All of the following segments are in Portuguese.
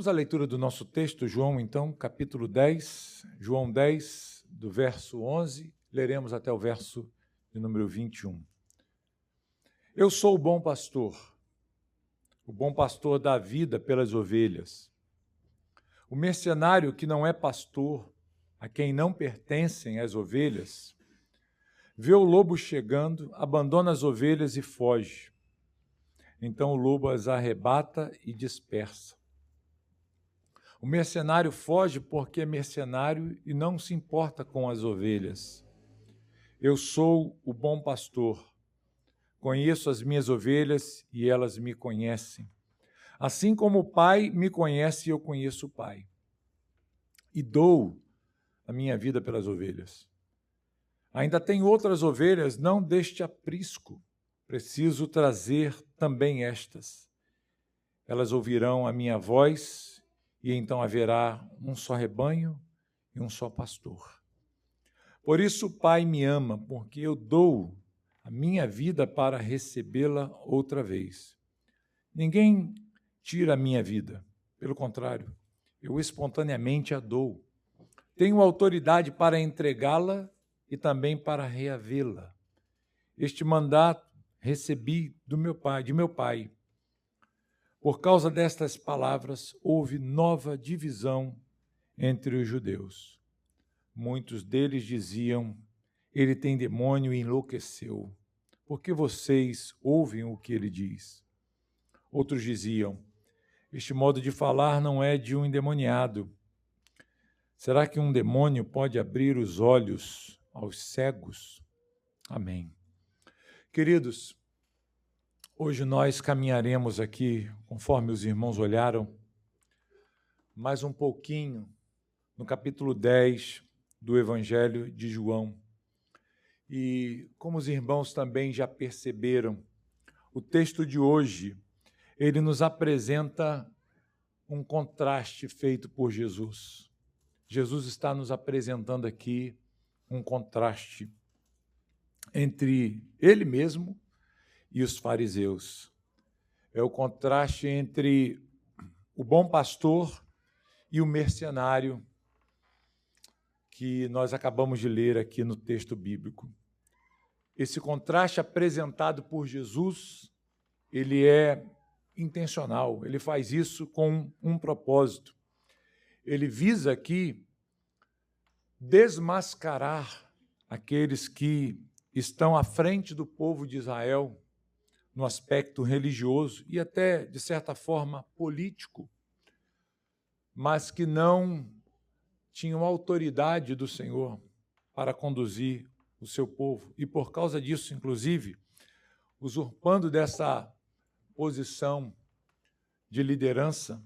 Vamos à leitura do nosso texto, João, então, capítulo 10, João 10, do verso 11, leremos até o verso de número 21. Eu sou o bom pastor dá vida pelas ovelhas. O mercenário que não é pastor, a quem não pertencem as ovelhas, vê o lobo chegando, abandona as ovelhas e foge. Então o lobo as arrebata e dispersa. O mercenário foge porque é mercenário e não se importa com as ovelhas. Eu sou o bom pastor. Conheço as minhas ovelhas e elas me conhecem. Assim como o Pai me conhece, eu conheço o Pai. E dou a minha vida pelas ovelhas. Ainda tenho outras ovelhas, não deste aprisco. Preciso trazer também estas. Elas ouvirão a minha voz, e então haverá um só rebanho e um só pastor. Por isso o Pai me ama, porque eu dou a minha vida para recebê-la outra vez. Ninguém tira a minha vida, pelo contrário, eu espontaneamente a dou. Tenho autoridade para entregá-la e também para reavê-la. Este mandato recebi de meu pai. Por causa destas palavras, houve nova divisão entre os judeus. Muitos deles diziam, ele tem demônio e enlouqueceu. Por que vocês ouvem o que ele diz? Outros diziam, este modo de falar não é de um endemoniado. Será que um demônio pode abrir os olhos aos cegos? Amém. Queridos, hoje nós caminharemos aqui, conforme os irmãos olharam, mais um pouquinho no capítulo 10 do Evangelho de João. E como os irmãos também já perceberam, o texto de hoje, ele nos apresenta um contraste feito por Jesus. Jesus está nos apresentando aqui um contraste entre ele mesmo e os fariseus. É o contraste entre o bom pastor e o mercenário que nós acabamos de ler aqui no texto bíblico. Esse contraste apresentado por Jesus, ele é intencional, ele faz isso com um propósito. Ele visa aqui desmascarar aqueles que estão à frente do povo de Israel no aspecto religioso e até, de certa forma, político, mas que não tinham autoridade do Senhor para conduzir o seu povo. E por causa disso, inclusive, usurpando dessa posição de liderança,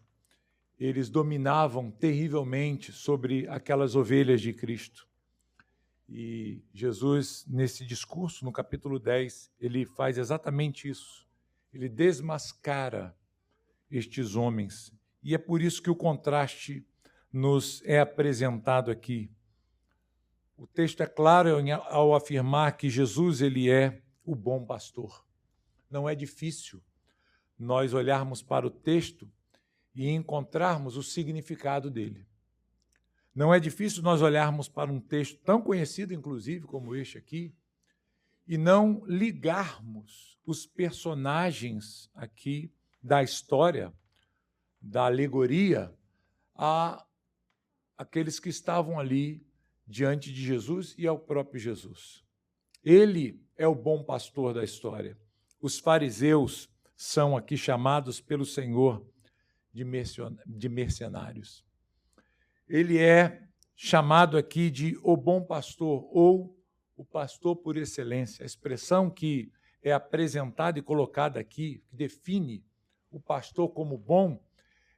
eles dominavam terrivelmente sobre aquelas ovelhas de Cristo. E Jesus, nesse discurso, no capítulo 10, ele faz exatamente isso. Ele desmascara estes homens. E é por isso que o contraste nos é apresentado aqui. O texto é claro ao afirmar que Jesus ele é o bom pastor. Não é difícil nós olharmos para o texto e encontrarmos o significado dele. Não é difícil nós olharmos para um texto tão conhecido, inclusive, como este aqui, e não ligarmos os personagens aqui da história, da alegoria, a aqueles que estavam ali diante de Jesus e ao próprio Jesus. Ele é o bom pastor da história. Os fariseus são aqui chamados pelo Senhor de mercenários. Ele é chamado aqui de o bom pastor ou o pastor por excelência. A expressão que é apresentada e colocada aqui, que define o pastor como bom,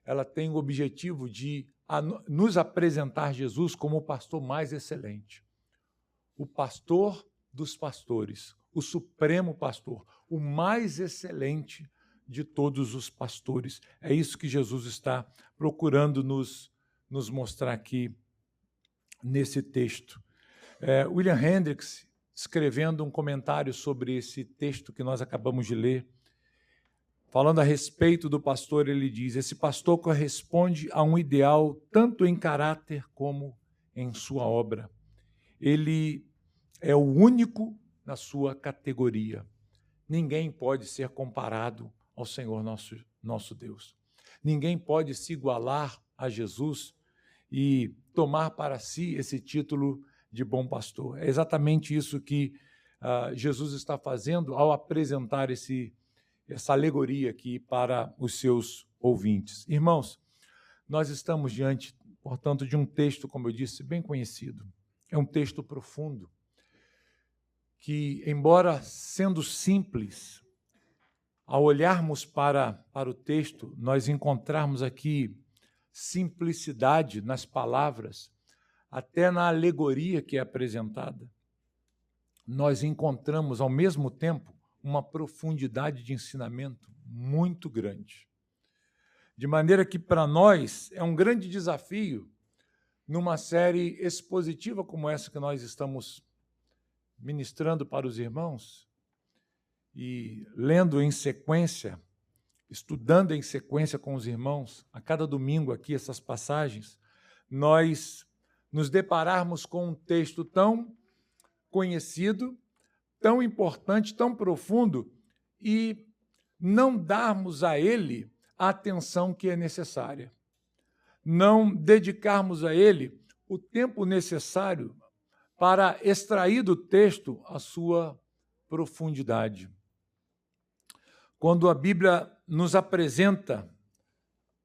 ela tem o objetivo de nos apresentar Jesus como o pastor mais excelente. O pastor dos pastores, o supremo pastor, o mais excelente de todos os pastores. É isso que Jesus está procurando nos mostrar aqui nesse texto. William Hendricks, escrevendo um comentário sobre esse texto que nós acabamos de ler, falando a respeito do pastor, ele diz: esse pastor corresponde a um ideal tanto em caráter como em sua obra. Ele é o único na sua categoria. Ninguém pode ser comparado ao Senhor nosso Deus. Ninguém pode se igualar a Jesus e tomar para si esse título de bom pastor. É exatamente isso que Jesus está fazendo ao apresentar essa alegoria aqui para os seus ouvintes. Irmãos, nós estamos diante, portanto, de um texto, como eu disse, bem conhecido. É um texto profundo, que, embora sendo simples, ao olharmos para o texto, nós encontrarmos aqui simplicidade nas palavras, até na alegoria que é apresentada. Nós encontramos, ao mesmo tempo, uma profundidade de ensinamento muito grande. De maneira que, para nós, é um grande desafio, numa série expositiva como essa que nós estamos ministrando para os irmãos, e lendo em sequência, estudando em sequência com os irmãos, a cada domingo aqui, essas passagens, nós nos depararmos com um texto tão conhecido, tão importante, tão profundo, e não darmos a ele a atenção que é necessária. Não dedicarmos a ele o tempo necessário para extrair do texto a sua profundidade. Quando a Bíblia nos apresenta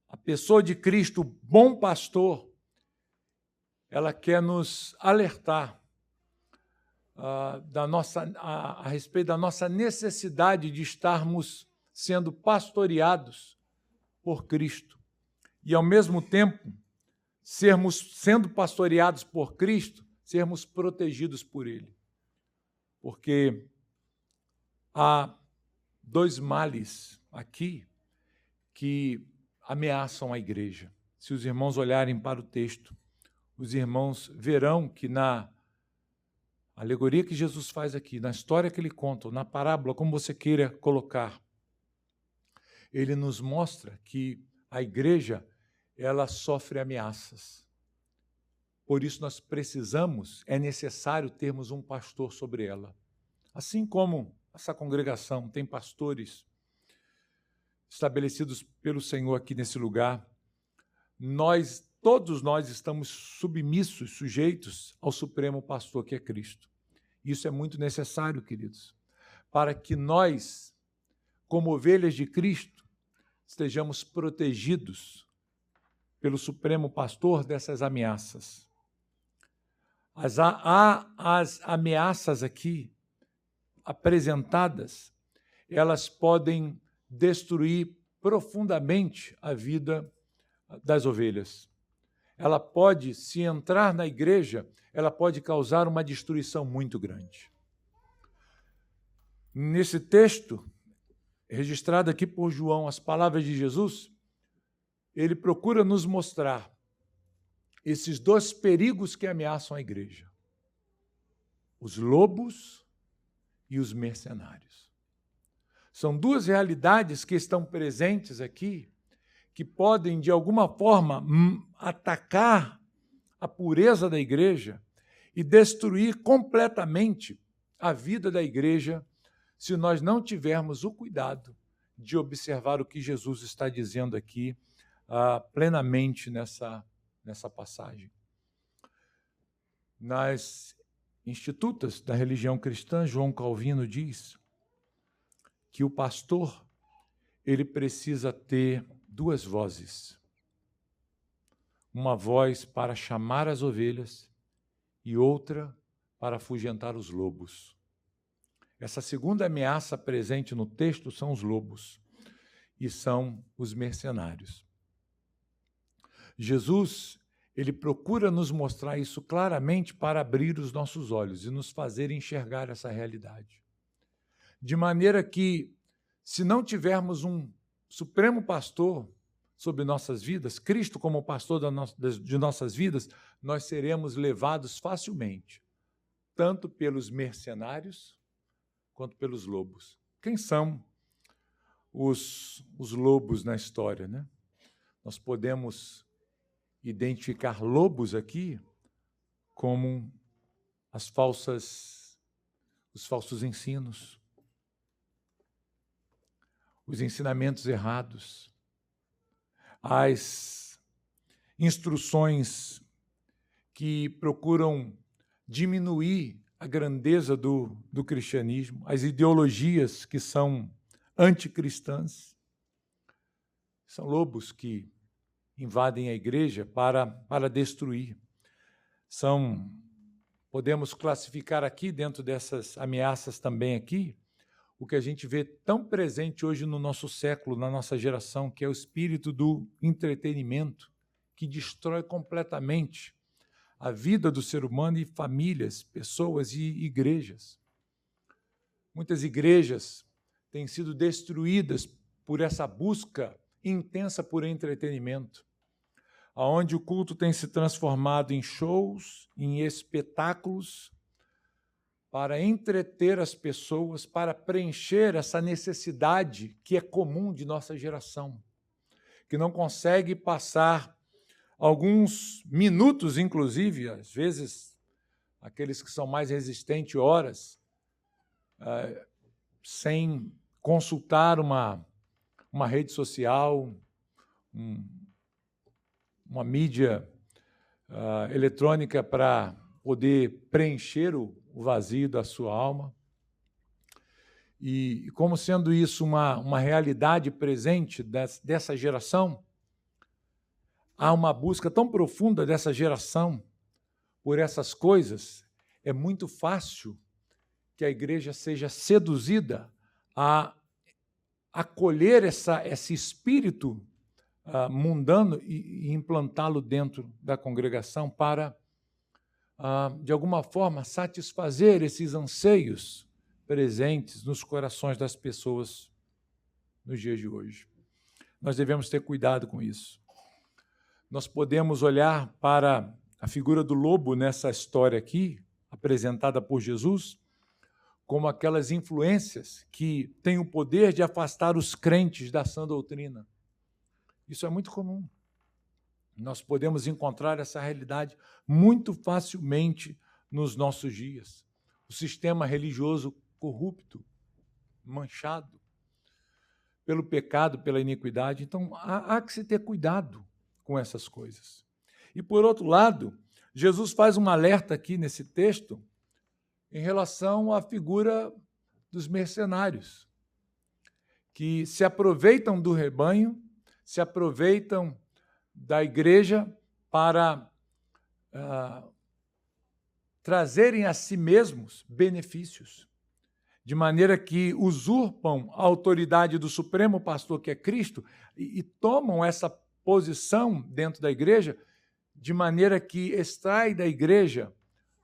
a pessoa de Cristo, bom pastor, ela quer nos alertar a respeito da nossa necessidade de estarmos sendo pastoreados por Cristo e, ao mesmo tempo, sendo pastoreados por Cristo, sermos protegidos por Ele. Porque há dois males aqui que ameaçam a igreja. Se os irmãos olharem para o texto, os irmãos verão que na alegoria que Jesus faz aqui, na história que ele conta, na parábola, como você queira colocar, ele nos mostra que a igreja, ela sofre ameaças. Por isso nós precisamos, é necessário termos um pastor sobre ela. Assim como essa congregação tem pastores estabelecidos pelo Senhor aqui nesse lugar, todos nós estamos submissos, sujeitos ao Supremo Pastor, que é Cristo. Isso é muito necessário, queridos, para que nós, como ovelhas de Cristo, estejamos protegidos pelo Supremo Pastor dessas ameaças. As ameaças aqui apresentadas, elas podem destruir profundamente a vida das ovelhas. Ela pode, se entrar na igreja, ela pode causar uma destruição muito grande. Nesse texto, registrado aqui por João, as palavras de Jesus, ele procura nos mostrar esses dois perigos que ameaçam a igreja: os lobos e os mercenários. São duas realidades que estão presentes aqui, que podem, de alguma forma, atacar a pureza da igreja e destruir completamente a vida da igreja, se nós não tivermos o cuidado de observar o que Jesus está dizendo aqui plenamente nessa passagem. Nas Institutas da religião cristã, João Calvino diz que o pastor, ele precisa ter duas vozes. Uma voz para chamar as ovelhas e outra para afugentar os lobos. Essa segunda ameaça presente no texto são os lobos e são os mercenários. Jesus, ele procura nos mostrar isso claramente para abrir os nossos olhos e nos fazer enxergar essa realidade. De maneira que, se não tivermos um supremo pastor sobre nossas vidas, Cristo como pastor de nossas vidas, nós seremos levados facilmente, tanto pelos mercenários quanto pelos lobos. Quem são os lobos na história, né? Nós podemos identificar lobos aqui como os falsos ensinos, os ensinamentos errados, as instruções que procuram diminuir a grandeza do cristianismo, as ideologias que são anticristãs. São lobos que invadem a igreja para destruir. Podemos classificar aqui, dentro dessas ameaças também aqui, o que a gente vê tão presente hoje no nosso século, na nossa geração, que é o espírito do entretenimento, que destrói completamente a vida do ser humano e famílias, pessoas e igrejas. Muitas igrejas têm sido destruídas por essa busca intensa por entretenimento, onde o culto tem se transformado em shows, em espetáculos, para entreter as pessoas, para preencher essa necessidade que é comum de nossa geração, que não consegue passar alguns minutos, inclusive, às vezes, aqueles que são mais resistentes, horas, sem consultar uma rede social, uma mídia eletrônica para poder preencher o vazio da sua alma. E como sendo isso uma realidade presente dessa geração, há uma busca tão profunda dessa geração por essas coisas, é muito fácil que a igreja seja seduzida a acolher esse espírito mundano e implantá-lo dentro da congregação para, de alguma forma, satisfazer esses anseios presentes nos corações das pessoas nos dias de hoje. Nós devemos ter cuidado com isso. Nós podemos olhar para a figura do lobo nessa história aqui, apresentada por Jesus, como aquelas influências que têm o poder de afastar os crentes da sã doutrina. Isso é muito comum. Nós podemos encontrar essa realidade muito facilmente nos nossos dias. O sistema religioso corrupto, manchado pelo pecado, pela iniquidade. Então, há que se ter cuidado com essas coisas. E, por outro lado, Jesus faz um alerta aqui nesse texto em relação à figura dos mercenários, que se aproveitam do rebanho, se aproveitam da igreja para trazerem a si mesmos benefícios, de maneira que usurpam a autoridade do Supremo Pastor, que é Cristo, e tomam essa posição dentro da igreja, de maneira que extrai da igreja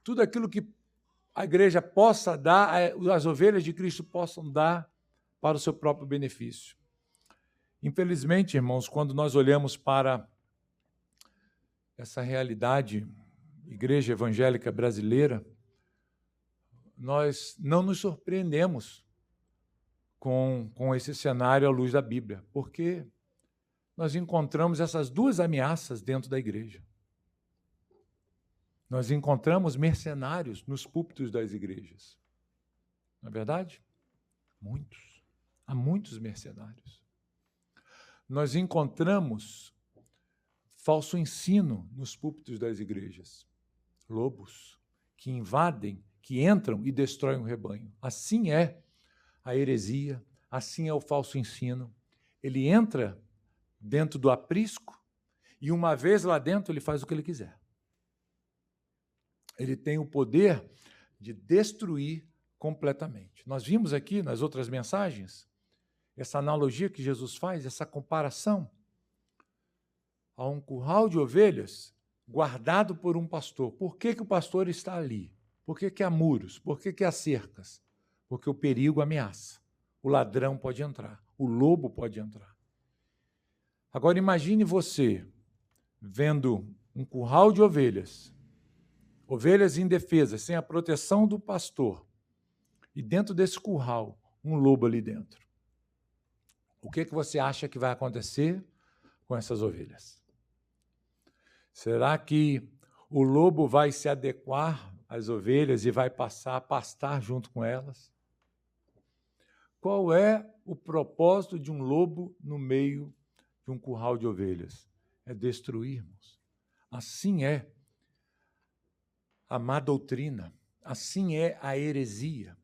tudo aquilo que a igreja possa dar, as ovelhas de Cristo possam dar para o seu próprio benefício. Infelizmente, irmãos, quando nós olhamos para essa realidade, igreja evangélica brasileira, nós não nos surpreendemos com esse cenário à luz da Bíblia, porque nós encontramos essas duas ameaças dentro da igreja. Nós encontramos mercenários nos púlpitos das igrejas. Não é verdade? Muitos. Há muitos mercenários. Nós encontramos falso ensino nos púlpitos das igrejas. Lobos que invadem, que entram e destroem o rebanho. Assim é a heresia, assim é o falso ensino. Ele entra dentro do aprisco e, uma vez lá dentro, ele faz o que ele quiser. Ele tem o poder de destruir completamente. Nós vimos aqui nas outras mensagens essa analogia que Jesus faz, essa comparação a um curral de ovelhas guardado por um pastor. Por que o pastor está ali? Por que há muros? Por que há cercas? Porque o perigo ameaça. O ladrão pode entrar, o lobo pode entrar. Agora imagine você vendo um curral de ovelhas, ovelhas indefesas, sem a proteção do pastor, e dentro desse curral, um lobo ali dentro. O que você acha que vai acontecer com essas ovelhas? Será que o lobo vai se adequar às ovelhas e vai passar a pastar junto com elas? Qual é o propósito de um lobo no meio de um curral de ovelhas? É destruirmos. Assim é a má doutrina, assim é a heresia.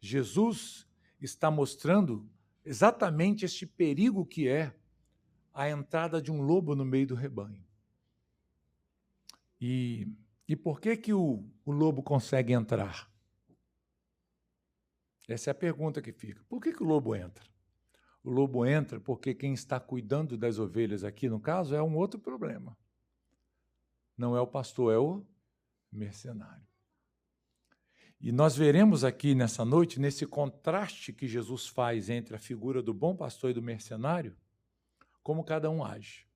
Jesus está mostrando exatamente este perigo que é a entrada de um lobo no meio do rebanho. E por que o lobo consegue entrar? Essa é a pergunta que fica. Por que o lobo entra? O lobo entra porque quem está cuidando das ovelhas aqui, no caso, é um outro problema. Não é o pastor, é o mercenário. E nós veremos aqui nessa noite, nesse contraste que Jesus faz entre a figura do bom pastor e do mercenário, como cada um age.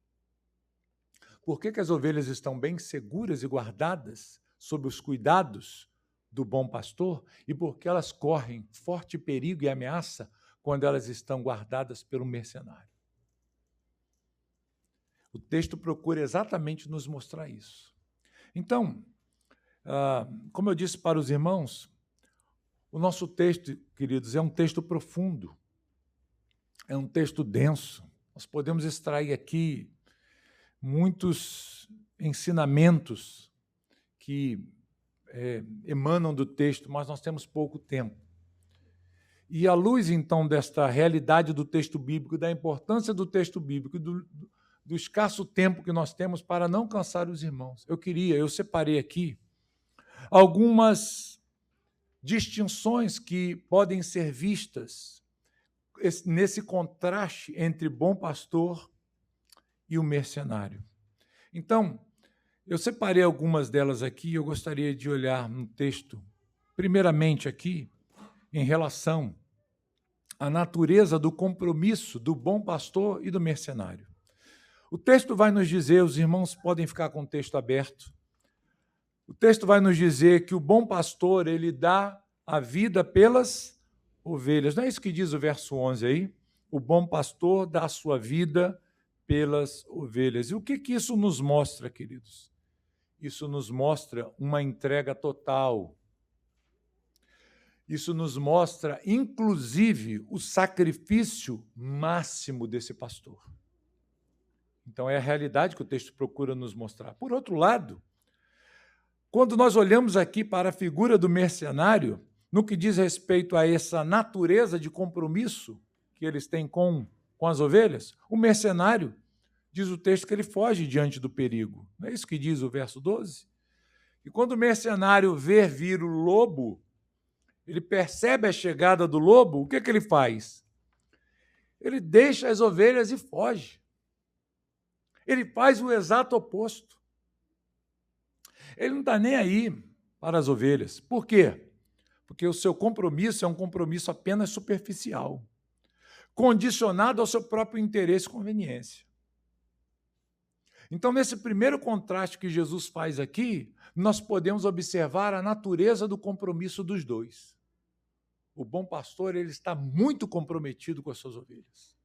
Por que as ovelhas estão bem seguras e guardadas sob os cuidados do bom pastor e porque elas correm forte perigo e ameaça quando elas estão guardadas pelo mercenário? O texto procura exatamente nos mostrar isso. Então, como eu disse para os irmãos, o nosso texto, queridos, é um texto profundo, é um texto denso. Nós podemos extrair aqui muitos ensinamentos que emanam do texto, mas nós temos pouco tempo. E à luz, então, desta realidade do texto bíblico, da importância do texto bíblico, do escasso tempo que nós temos para não cansar os irmãos, eu separei aqui algumas distinções que podem ser vistas nesse contraste entre bom pastor e o mercenário. Então, eu separei algumas delas aqui e eu gostaria de olhar no texto, primeiramente aqui, em relação à natureza do compromisso do bom pastor e do mercenário. O texto vai nos dizer, os irmãos podem ficar com o texto aberto, o texto vai nos dizer que o bom pastor, ele dá a vida pelas ovelhas. Não é isso que diz o verso 11 aí? O bom pastor dá a sua vida pelas ovelhas. E o que isso nos mostra, queridos? Isso nos mostra uma entrega total. Isso nos mostra, inclusive, o sacrifício máximo desse pastor. Então, é a realidade que o texto procura nos mostrar. Por outro lado, quando nós olhamos aqui para a figura do mercenário, no que diz respeito a essa natureza de compromisso que eles têm com as ovelhas, o mercenário, diz o texto que ele foge diante do perigo. Não é isso que diz o verso 12? E quando o mercenário vê vir o lobo, ele percebe a chegada do lobo, o que ele faz? Ele deixa as ovelhas e foge. Ele faz o exato oposto. Ele não está nem aí para as ovelhas. Por quê? Porque o seu compromisso é um compromisso apenas superficial, condicionado ao seu próprio interesse e conveniência. Então, nesse primeiro contraste que Jesus faz aqui, nós podemos observar a natureza do compromisso dos dois. O bom pastor, ele está muito comprometido com as suas ovelhas.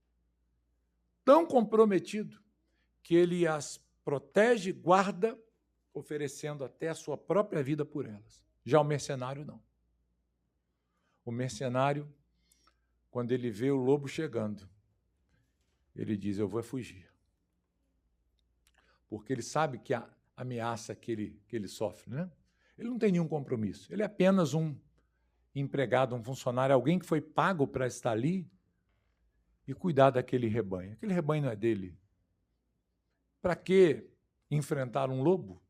Tão comprometido que ele as protege, guarda, oferecendo até a sua própria vida por elas. Já o mercenário, não. O mercenário, quando ele vê o lobo chegando, ele diz, eu vou fugir. Porque ele sabe que a ameaça que ele sofre, né? Ele não tem nenhum compromisso. Ele é apenas um empregado, um funcionário, alguém que foi pago para estar ali e cuidar daquele rebanho. Aquele rebanho não é dele. Para que enfrentar um lobo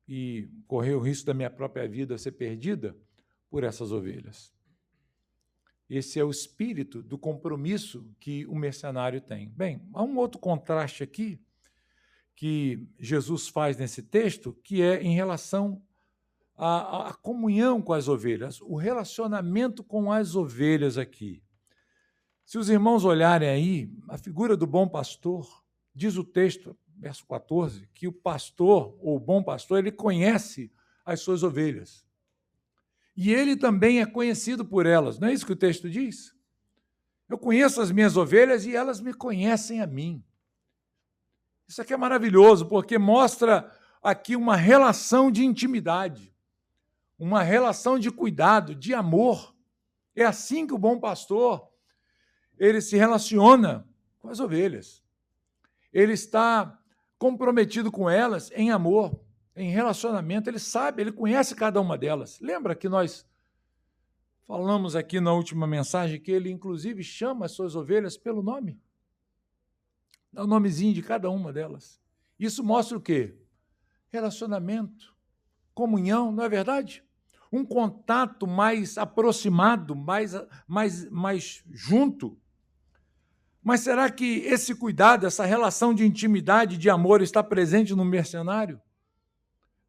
e correr o risco da minha própria vida ser perdida por essas ovelhas? Esse é o espírito do compromisso que o mercenário tem. Bem, há um outro contraste aqui que Jesus faz nesse texto, que é em relação à comunhão com as ovelhas, o relacionamento com as ovelhas aqui. Se os irmãos olharem aí, a figura do bom pastor, diz o texto, verso 14, que o pastor, ou o bom pastor, ele conhece as suas ovelhas. E ele também é conhecido por elas. Não é isso que o texto diz? Eu conheço as minhas ovelhas e elas me conhecem a mim. Isso aqui é maravilhoso, porque mostra aqui uma relação de intimidade, uma relação de cuidado, de amor. É assim que o bom pastor, ele se relaciona com as ovelhas. Ele está comprometido com elas em amor, em relacionamento. Ele sabe, ele conhece cada uma delas. Lembra que nós falamos aqui na última mensagem que ele, inclusive, chama as suas ovelhas pelo nome? Dá o nomezinho de cada uma delas. Isso mostra o quê? Relacionamento, comunhão, não é verdade? Um contato mais aproximado, mais junto. Mas será que esse cuidado, essa relação de intimidade, de amor, está presente no mercenário?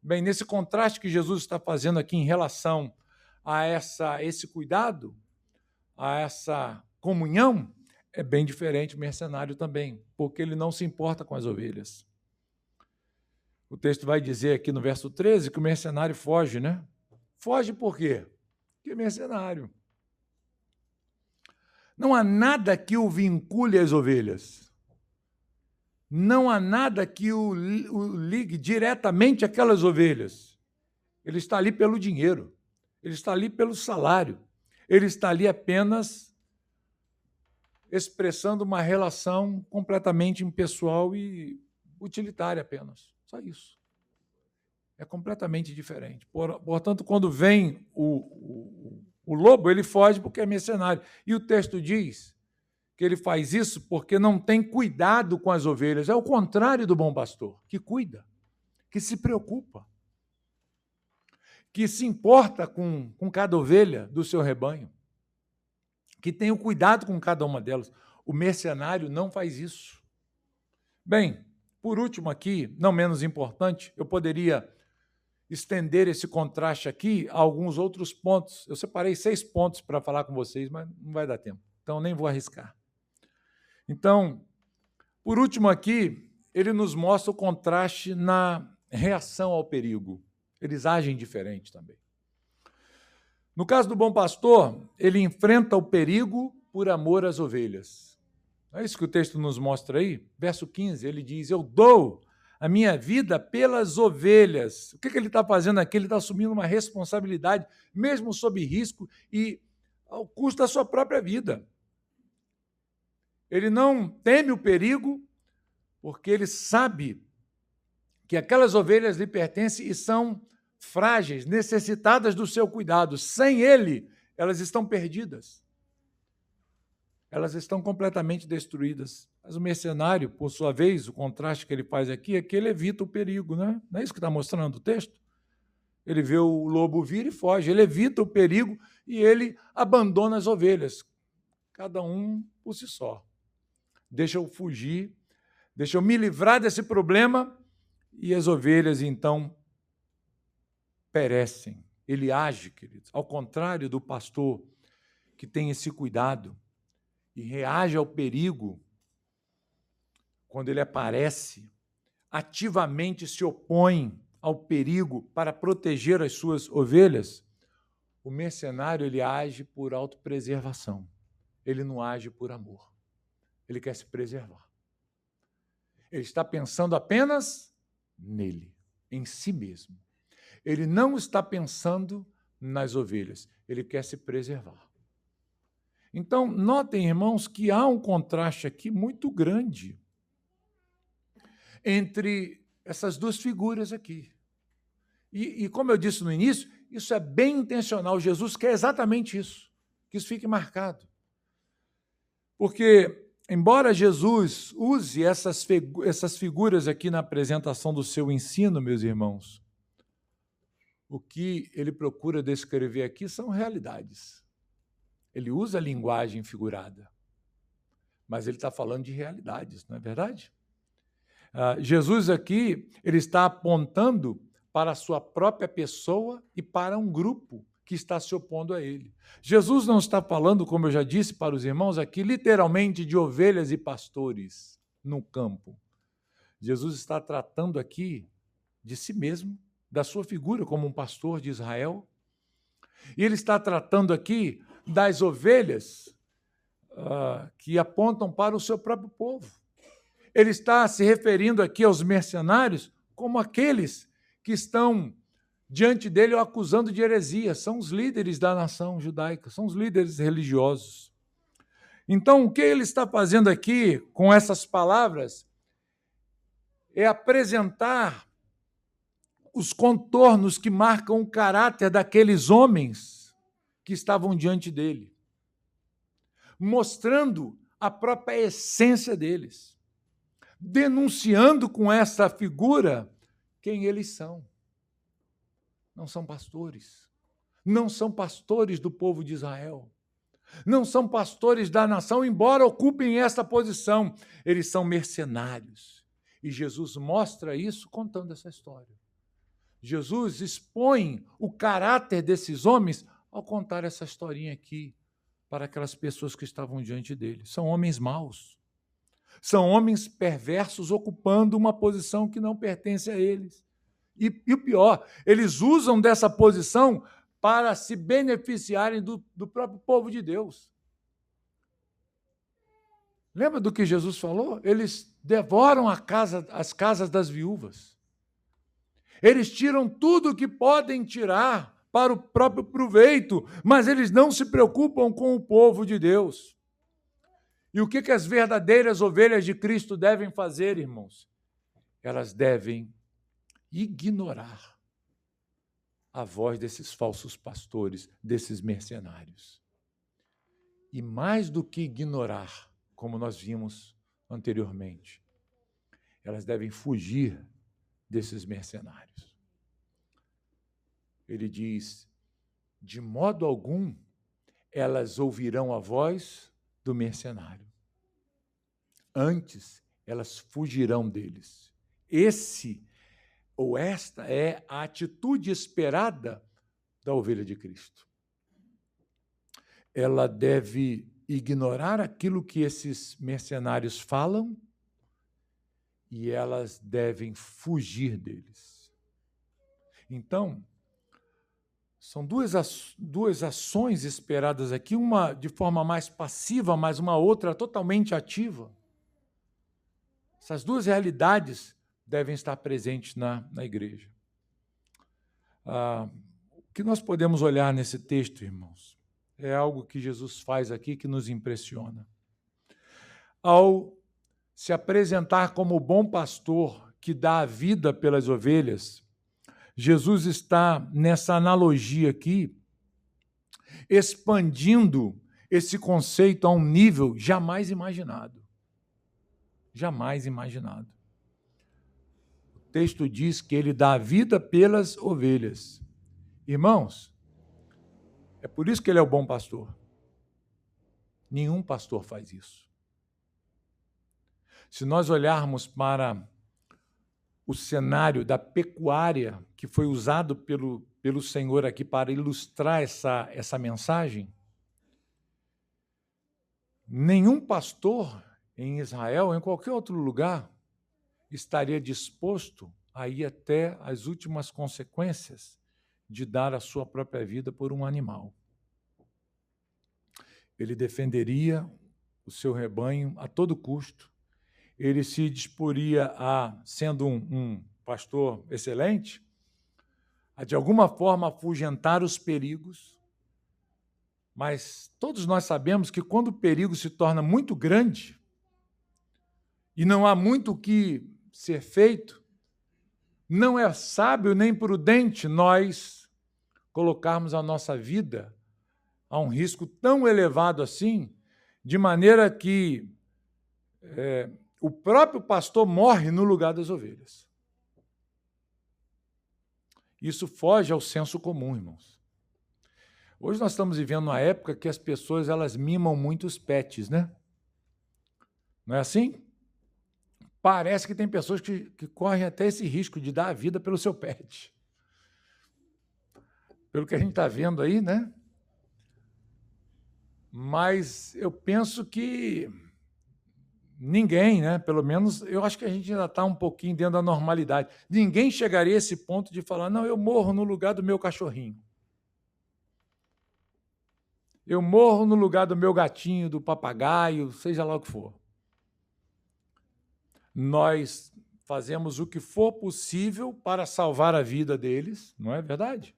Bem, nesse contraste que Jesus está fazendo aqui em relação a esse cuidado, a essa comunhão, é bem diferente o mercenário também, porque ele não se importa com as ovelhas. O texto vai dizer aqui no verso 13 que o mercenário foge, né? Foge por quê? Porque é mercenário. Não há nada que o vincule às ovelhas. Não há nada que o ligue diretamente àquelas ovelhas. Ele está ali pelo dinheiro. Ele está ali pelo salário. Ele está ali apenas expressando uma relação completamente impessoal e utilitária apenas. Só isso. É completamente diferente. Portanto, quando vem o lobo, ele foge porque é mercenário. E o texto diz que ele faz isso porque não tem cuidado com as ovelhas. É o contrário do bom pastor, que cuida, que se preocupa, que se importa com cada ovelha do seu rebanho, que tem o cuidado com cada uma delas. O mercenário não faz isso. Bem, por último aqui, não menos importante, eu poderia estender esse contraste aqui a alguns outros pontos. Eu separei 6 pontos para falar com vocês, mas não vai dar tempo, então nem vou arriscar. Então, por último aqui, ele nos mostra o contraste na reação ao perigo. Eles agem diferente também. No caso do bom pastor, ele enfrenta o perigo por amor às ovelhas. É isso que o texto nos mostra aí. Verso 15, ele diz, eu dou a minha vida pelas ovelhas. O que ele está fazendo aqui? Ele está assumindo uma responsabilidade, mesmo sob risco e ao custo da sua própria vida. Ele não teme o perigo, porque ele sabe que aquelas ovelhas lhe pertencem e são frágeis, necessitadas do seu cuidado. Sem ele, elas estão perdidas. Elas estão completamente destruídas. Mas o mercenário, por sua vez, o contraste que ele faz aqui é que ele evita o perigo, né? Não é isso que está mostrando o texto? Ele vê o lobo vir e foge, ele evita o perigo e ele abandona as ovelhas, cada um por si só. Deixa eu fugir, deixa eu me livrar desse problema e as ovelhas, então, perecem. Ele age, queridos, ao contrário do pastor que tem esse cuidado e reage ao perigo quando ele aparece, ativamente se opõe ao perigo para proteger as suas ovelhas. O mercenário, ele age por autopreservação. Ele não age por amor. Ele quer se preservar. Ele está pensando apenas nele, em si mesmo. Ele não está pensando nas ovelhas. Ele quer se preservar. Então, notem, irmãos, que há um contraste aqui muito grande entre essas duas figuras aqui. E como eu disse no início, isso é bem intencional. Jesus quer exatamente isso, que isso fique marcado. Porque, embora Jesus use essas figuras aqui na apresentação do seu ensino, meus irmãos, o que ele procura descrever aqui são realidades. Ele usa a linguagem figurada, mas ele está falando de realidades, não é verdade? Jesus aqui, ele está apontando para a sua própria pessoa e para um grupo que está se opondo a ele. Jesus não está falando, como eu já disse para os irmãos aqui, literalmente de ovelhas e pastores no campo. Jesus está tratando aqui de si mesmo, da sua figura como um pastor de Israel. E ele está tratando aqui das ovelhas que apontam para o seu próprio povo. Ele está se referindo aqui aos mercenários como aqueles que estão diante dele o acusando de heresia. São os líderes da nação judaica, são os líderes religiosos. Então, o que ele está fazendo aqui com essas palavras é apresentar os contornos que marcam o caráter daqueles homens que estavam diante dele, mostrando a própria essência deles, denunciando com essa figura quem eles são. Não são pastores, não são pastores do povo de Israel, não são pastores da nação, embora ocupem essa posição, eles são mercenários. E Jesus mostra isso contando essa história. Jesus expõe o caráter desses homens ao contar essa historinha aqui para aquelas pessoas que estavam diante dele. São homens maus, são homens perversos ocupando uma posição que não pertence a eles. E o pior, eles usam dessa posição para se beneficiarem do próprio povo de Deus. Lembra do que Jesus falou? Eles devoram as casas das viúvas. Eles tiram tudo o que podem tirar para o próprio proveito, mas eles não se preocupam com o povo de Deus. E o que as verdadeiras ovelhas de Cristo devem fazer, irmãos? Elas devem ignorar a voz desses falsos pastores, desses mercenários. E mais do que ignorar, como nós vimos anteriormente, elas devem fugir desses mercenários. Ele diz, de modo algum, elas ouvirão a voz do mercenário. Antes, elas fugirão deles. Esta é a atitude esperada da ovelha de Cristo. Ela deve ignorar aquilo que esses mercenários falam e elas devem fugir deles. Então, são duas ações esperadas aqui, uma de forma mais passiva, mas uma outra totalmente ativa. Essas duas realidades devem estar presentes na igreja. O que nós podemos olhar nesse texto, irmãos, é algo que Jesus faz aqui que nos impressiona. Ao se apresentar como o bom pastor que dá a vida pelas ovelhas, Jesus está, nessa analogia aqui, expandindo esse conceito a um nível jamais imaginado. Jamais imaginado. O texto diz que ele dá a vida pelas ovelhas. Irmãos, é por isso que ele é o bom pastor. Nenhum pastor faz isso. Se nós olharmos para o cenário da pecuária que foi usado pelo Senhor aqui para ilustrar essa mensagem, nenhum pastor em Israel, em qualquer outro lugar, estaria disposto a ir até as últimas consequências de dar a sua própria vida por um animal. Ele defenderia o seu rebanho a todo custo. Ele se disporia sendo um pastor excelente, a de alguma forma afugentar os perigos, mas todos nós sabemos que quando o perigo se torna muito grande e não há muito o que ser feito, não é sábio nem prudente nós colocarmos a nossa vida a um risco tão elevado assim, de maneira que o próprio pastor morre no lugar das ovelhas. Isso foge ao senso comum, irmãos. Hoje nós estamos vivendo uma época que as pessoas elas mimam muito os pets, né? Não é assim? Parece que tem pessoas que correm até esse risco de dar a vida pelo seu pet. Pelo que a gente está vendo aí, né? Mas eu penso que ninguém, né? Pelo menos eu acho que a gente ainda está um pouquinho dentro da normalidade. Ninguém chegaria a esse ponto de falar, não, eu morro no lugar do meu cachorrinho. Eu morro no lugar do meu gatinho, do papagaio, seja lá o que for. Nós fazemos o que for possível para salvar a vida deles, não é verdade?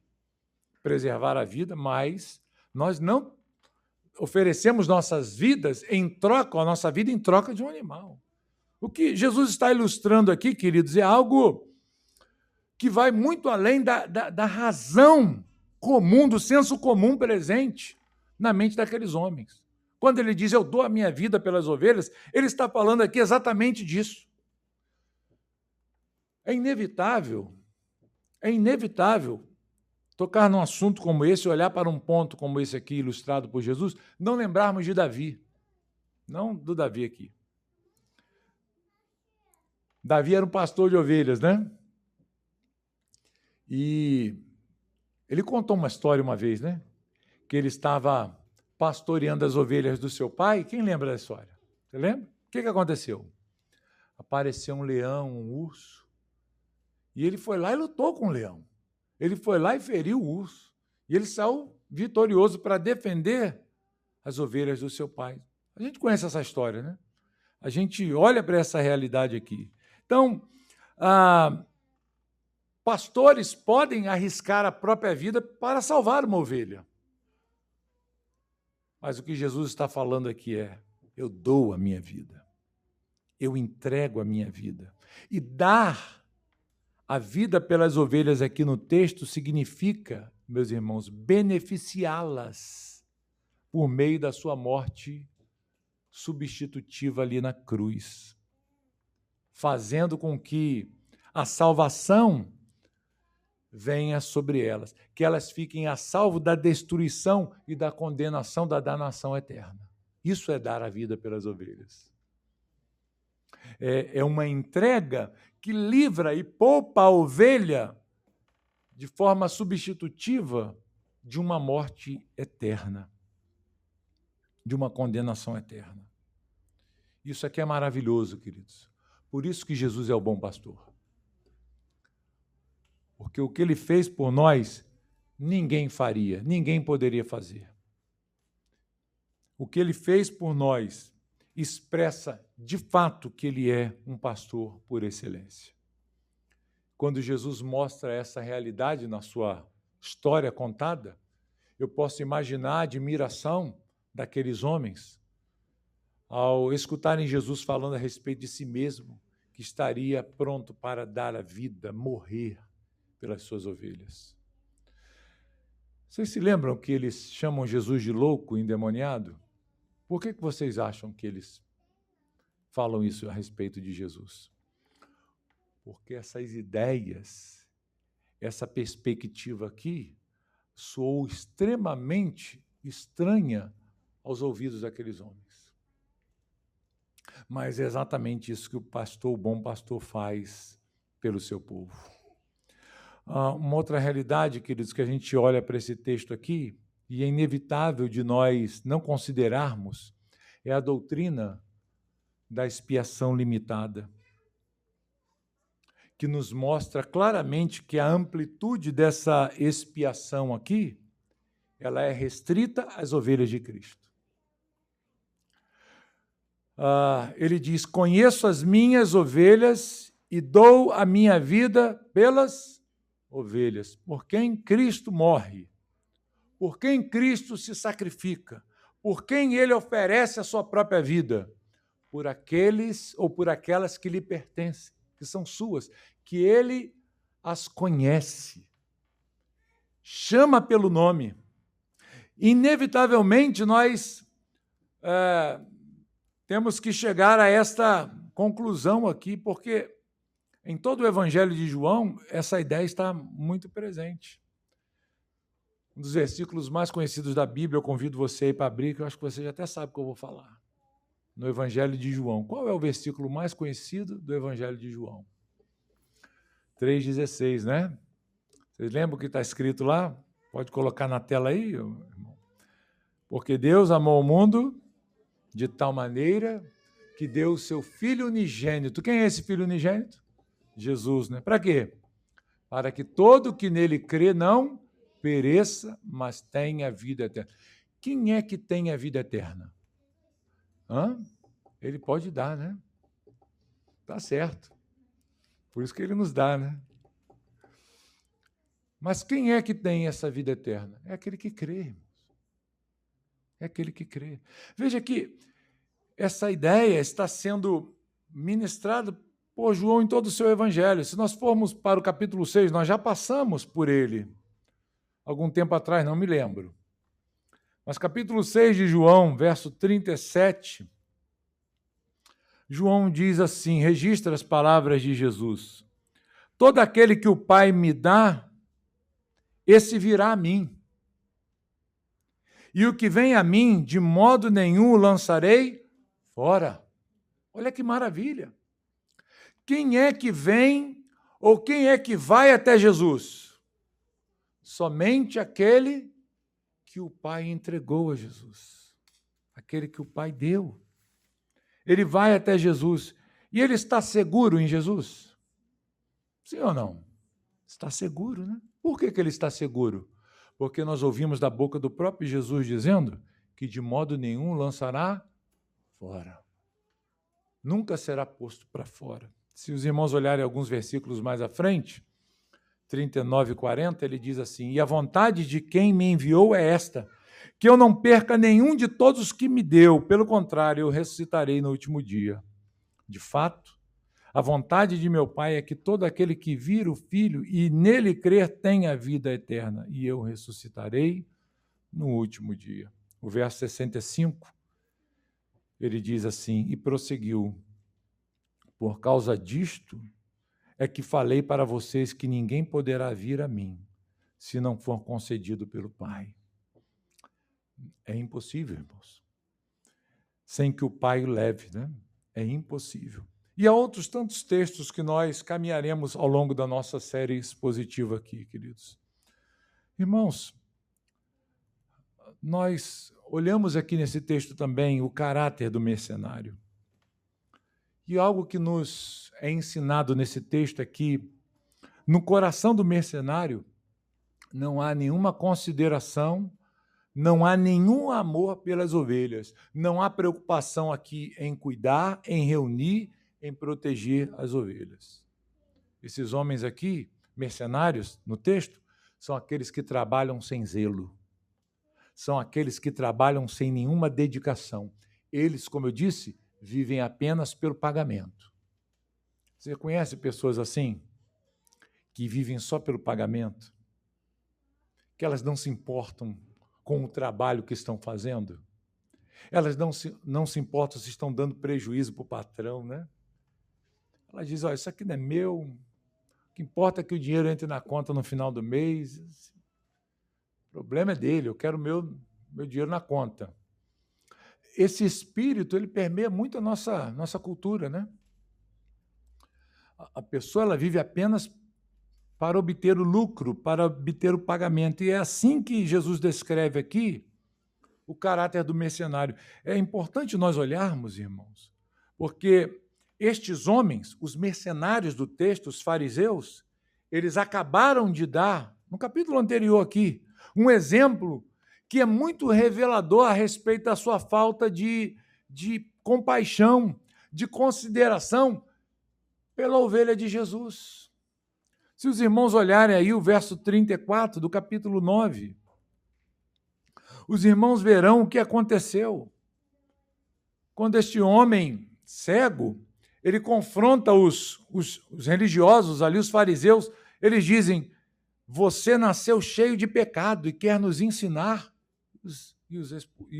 Preservar a vida, mas nós não oferecemos nossas vidas em troca, a nossa vida em troca de um animal. O que Jesus está ilustrando aqui, queridos, é algo que vai muito além da razão comum, do senso comum presente na mente daqueles homens. Quando ele diz, eu dou a minha vida pelas ovelhas, ele está falando aqui exatamente disso. É inevitável tocar num assunto como esse, olhar para um ponto como esse aqui, ilustrado por Jesus, não lembrarmos de Davi. Não do Davi aqui. Davi era um pastor de ovelhas, né? E ele contou uma história uma vez, né? Que ele estava pastoreando as ovelhas do seu pai. Quem lembra da história? Você lembra? O que aconteceu? Apareceu um leão, um urso, e ele foi lá e lutou com o leão. Ele foi lá e feriu o urso. E ele saiu vitorioso para defender as ovelhas do seu pai. A gente conhece essa história, né? A gente olha para essa realidade aqui. Então, pastores podem arriscar a própria vida para salvar uma ovelha. Mas o que Jesus está falando aqui é, eu dou a minha vida. Eu entrego a minha vida. E dar a vida pelas ovelhas aqui no texto significa, meus irmãos, beneficiá-las por meio da sua morte substitutiva ali na cruz, fazendo com que a salvação venha sobre elas, que elas fiquem a salvo da destruição e da condenação da danação eterna. Isso é dar a vida pelas ovelhas. É uma entrega que livra e poupa a ovelha de forma substitutiva de uma morte eterna, de uma condenação eterna. Isso aqui é maravilhoso, queridos. Por isso que Jesus é o bom pastor. Porque o que ele fez por nós, ninguém faria, ninguém poderia fazer. O que ele fez por nós expressa, de fato, que ele é um pastor por excelência. Quando Jesus mostra essa realidade na sua história contada, eu posso imaginar a admiração daqueles homens ao escutarem Jesus falando a respeito de si mesmo, que estaria pronto para dar a vida, morrer pelas suas ovelhas. Vocês se lembram que eles chamam Jesus de louco, endemoniado? Por que vocês acham que eles falam isso a respeito de Jesus? Porque essas ideias, essa perspectiva aqui, soou extremamente estranha aos ouvidos daqueles homens. Mas é exatamente isso que o bom pastor faz pelo seu povo. Uma outra realidade, queridos, que a gente olha para esse texto aqui, e é inevitável de nós não considerarmos, é a doutrina da expiação limitada, que nos mostra claramente que a amplitude dessa expiação aqui, ela é restrita às ovelhas de Cristo. Ele diz, conheço as minhas ovelhas e dou a minha vida pelas ovelhas, por quem Cristo morre, por quem Cristo se sacrifica, por quem ele oferece a sua própria vida, por aqueles ou por aquelas que lhe pertencem, que são suas, que ele as conhece, chama pelo nome. Inevitavelmente, nós temos que chegar a esta conclusão aqui, porque em todo o Evangelho de João, essa ideia está muito presente. Um dos versículos mais conhecidos da Bíblia, eu convido você a ir para abrir, que eu acho que você já até sabe o que eu vou falar. No Evangelho de João. Qual é o versículo mais conhecido do Evangelho de João? 3,16, né? Vocês lembram o que está escrito lá? Pode colocar na tela aí, irmão. Porque Deus amou o mundo de tal maneira que deu o seu Filho unigênito. Quem é esse Filho unigênito? Jesus, né? Para quê? Para que todo que nele crê não pereça, mas tenha vida eterna. Quem é que tem a vida eterna? Ele pode dar, né? Tá certo. Por isso que ele nos dá, né? Mas quem é que tem essa vida eterna? É aquele que crê, irmãos. É aquele que crê. Veja que essa ideia está sendo ministrada por João em todo o seu evangelho. Se nós formos para o capítulo 6, nós já passamos por ele algum tempo atrás, não me lembro. Mas capítulo 6 de João, verso 37, João diz assim, registra as palavras de Jesus. Todo aquele que o Pai me dá, esse virá a mim. E o que vem a mim, de modo nenhum o lançarei fora. Olha que maravilha. Quem é que vem ou quem é que vai até Jesus? Somente aquele que o Pai entregou a Jesus. Aquele que o Pai deu. Ele vai até Jesus. E ele está seguro em Jesus? Sim ou não? Está seguro, né? Por que ele está seguro? Porque nós ouvimos da boca do próprio Jesus dizendo que de modo nenhum lançará fora. Nunca será posto para fora. Se os irmãos olharem alguns versículos mais à frente, 39 e 40, ele diz assim, e a vontade de quem me enviou é esta, que eu não perca nenhum de todos os que me deu, pelo contrário, eu ressuscitarei no último dia. De fato, a vontade de meu Pai é que todo aquele que vir o Filho e nele crer tenha vida eterna, e eu ressuscitarei no último dia. O verso 65, ele diz assim, e prosseguiu, por causa disto é que falei para vocês que ninguém poderá vir a mim, se não for concedido pelo Pai. É impossível, irmãos. Sem que o Pai o leve, né? É impossível. E há outros tantos textos que nós caminharemos ao longo da nossa série expositiva aqui, queridos. Irmãos, nós olhamos aqui nesse texto também o caráter do mercenário. E algo que nos é ensinado nesse texto é que no coração do mercenário não há nenhuma consideração, não há nenhum amor pelas ovelhas, não há preocupação aqui em cuidar, em reunir, em proteger as ovelhas. Esses homens aqui, mercenários, no texto, são aqueles que trabalham sem zelo, são aqueles que trabalham sem nenhuma dedicação. Eles, como eu disse, vivem apenas pelo pagamento. Você conhece pessoas assim, que vivem só pelo pagamento? Que elas não se importam com o trabalho que estão fazendo? Elas não se importam se estão dando prejuízo para o patrão, né? Elas dizem, olha, isso aqui não é meu, o que importa é que o dinheiro entre na conta no final do mês. O problema é dele, eu quero meu dinheiro na conta. Esse espírito, ele permeia muito a nossa cultura, né? A pessoa, ela vive apenas para obter o lucro, para obter o pagamento. E é assim que Jesus descreve aqui o caráter do mercenário. É importante nós olharmos, irmãos, porque estes homens, os mercenários do texto, os fariseus, eles acabaram de dar, no capítulo anterior aqui, um exemplo que é muito revelador a respeito da sua falta de compaixão, de consideração pela ovelha de Jesus. Se os irmãos olharem aí o verso 34 do capítulo 9, os irmãos verão o que aconteceu. Quando este homem cego, ele confronta os religiosos ali, os fariseus, eles dizem, você nasceu cheio de pecado e quer nos ensinar, e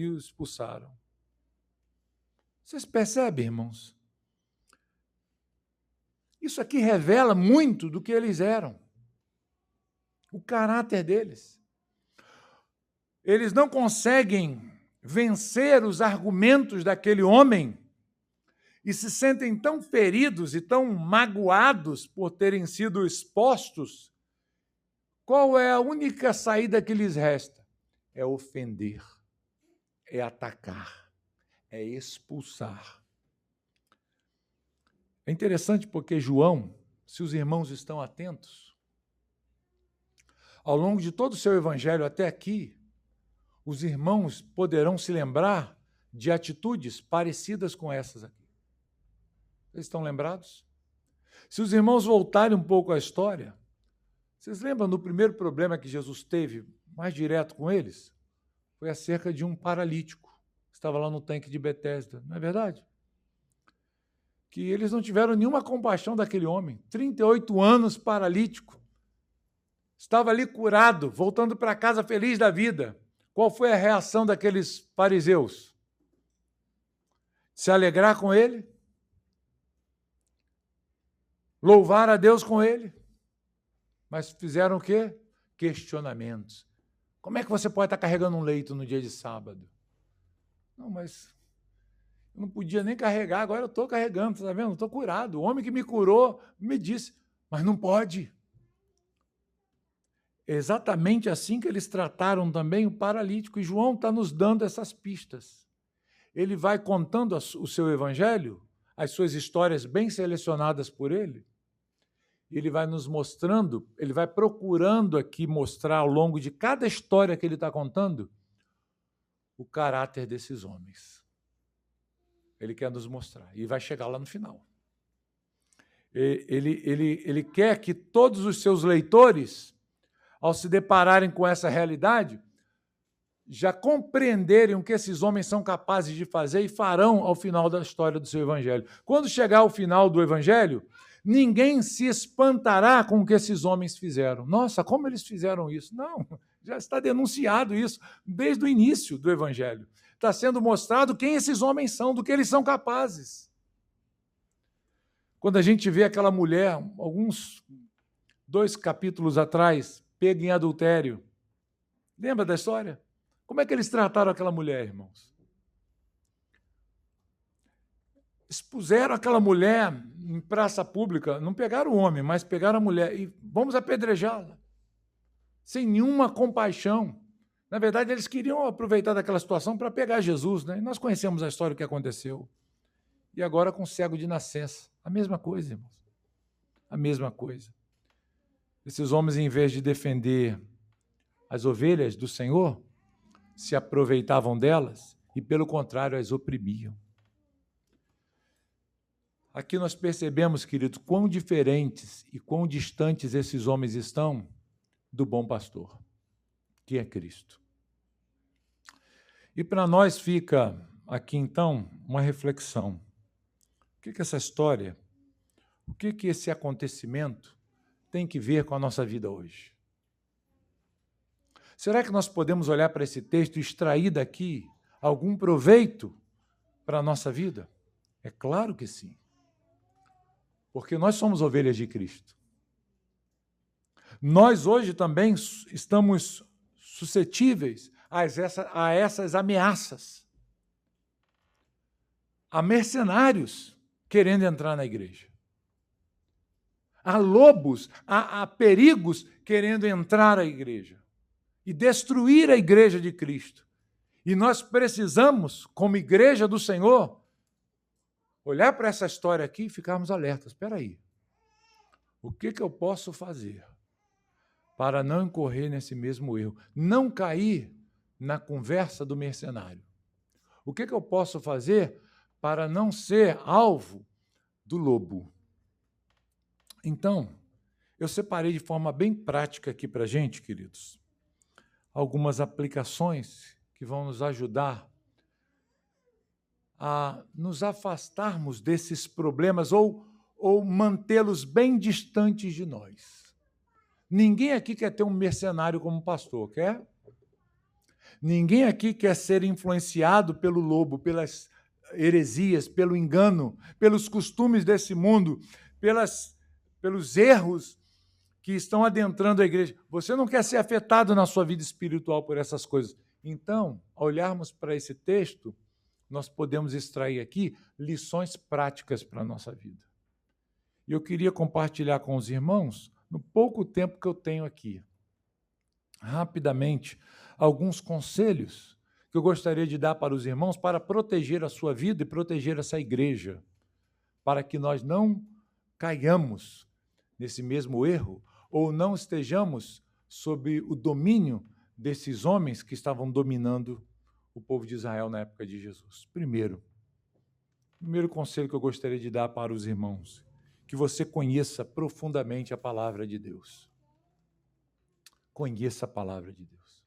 o expulsaram. Vocês percebem, irmãos? Isso aqui revela muito do que eles eram, o caráter deles. Eles não conseguem vencer os argumentos daquele homem e se sentem tão feridos e tão magoados por terem sido expostos. Qual é a única saída que lhes resta? É ofender, é atacar, é expulsar. É interessante porque João, se os irmãos estão atentos, ao longo de todo o seu evangelho até aqui, os irmãos poderão se lembrar de atitudes parecidas com essas aqui. Vocês estão lembrados? Se os irmãos voltarem um pouco à história, vocês lembram do primeiro problema que Jesus teve, mais direto com eles? Foi acerca de um paralítico, que estava lá no tanque de Betesda, não é verdade? Que eles não tiveram nenhuma compaixão daquele homem, 38 anos paralítico, estava ali curado, voltando para casa feliz da vida. Qual foi a reação daqueles fariseus? Se alegrar com ele? Louvar a Deus com ele? Mas fizeram o quê? Questionamentos. Como é que você pode estar carregando um leito no dia de sábado? Não, mas eu não podia nem carregar, agora eu estou carregando, está vendo? Estou curado. O homem que me curou me disse, mas não pode. É exatamente assim que eles trataram também o paralítico, e João está nos dando essas pistas. Ele vai contando o seu evangelho, as suas histórias bem selecionadas por ele, ele vai nos mostrando, ele vai procurando aqui mostrar ao longo de cada história que ele está contando o caráter desses homens. Ele quer nos mostrar e vai chegar lá no final. Ele quer que todos os seus leitores, ao se depararem com essa realidade, já compreenderem o que esses homens são capazes de fazer e farão ao final da história do seu evangelho. Quando chegar ao final do evangelho, ninguém se espantará com o que esses homens fizeram. Nossa, como eles fizeram isso? Não, já está denunciado isso desde o início do evangelho. Está sendo mostrado quem esses homens são, do que eles são capazes. Quando a gente vê aquela mulher, alguns 2 capítulos atrás, pega em adultério. Lembra da história? Como é que eles trataram aquela mulher, irmãos? Expuseram aquela mulher em praça pública, não pegaram o homem, mas pegaram a mulher e vamos apedrejá-la, sem nenhuma compaixão. Na verdade, eles queriam aproveitar daquela situação para pegar Jesus, né? E nós conhecemos a história que aconteceu. E agora com o cego de nascença. A mesma coisa, irmãos. A mesma coisa. Esses homens, em vez de defender as ovelhas do Senhor, se aproveitavam delas e, pelo contrário, as oprimiam. Aqui nós percebemos, queridos, quão diferentes e quão distantes esses homens estão do bom pastor, que é Cristo. E para nós fica aqui, então, uma reflexão. O que essa história, o que esse acontecimento tem que ver com a nossa vida hoje? Será que nós podemos olhar para esse texto e extrair daqui algum proveito para a nossa vida? É claro que sim. Porque nós somos ovelhas de Cristo. Nós hoje também estamos suscetíveis a essas ameaças. Há mercenários querendo entrar na igreja. Há lobos, há perigos querendo entrar à igreja e destruir a igreja de Cristo. E nós precisamos, como igreja do Senhor, olhar para essa história aqui e ficarmos alertas. Espera aí, o que eu posso fazer para não incorrer nesse mesmo erro? Não cair na conversa do mercenário. O que eu posso fazer para não ser alvo do lobo? Então, eu separei de forma bem prática aqui para a gente, queridos, algumas aplicações que vão nos ajudar a nos afastarmos desses problemas ou mantê-los bem distantes de nós. Ninguém aqui quer ter um mercenário como pastor, quer? Ninguém aqui quer ser influenciado pelo lobo, pelas heresias, pelo engano, pelos costumes desse mundo, pelos erros que estão adentrando a igreja. Você não quer ser afetado na sua vida espiritual por essas coisas. Então, ao olharmos para esse texto, nós podemos extrair aqui lições práticas para a nossa vida. E eu queria compartilhar com os irmãos, no pouco tempo que eu tenho aqui, rapidamente, alguns conselhos que eu gostaria de dar para os irmãos para proteger a sua vida e proteger essa igreja, para que nós não caiamos nesse mesmo erro ou não estejamos sob o domínio desses homens que estavam dominando o povo de Israel na época de Jesus. Primeiro conselho que eu gostaria de dar para os irmãos, que você conheça profundamente a palavra de Deus. Conheça a palavra de Deus.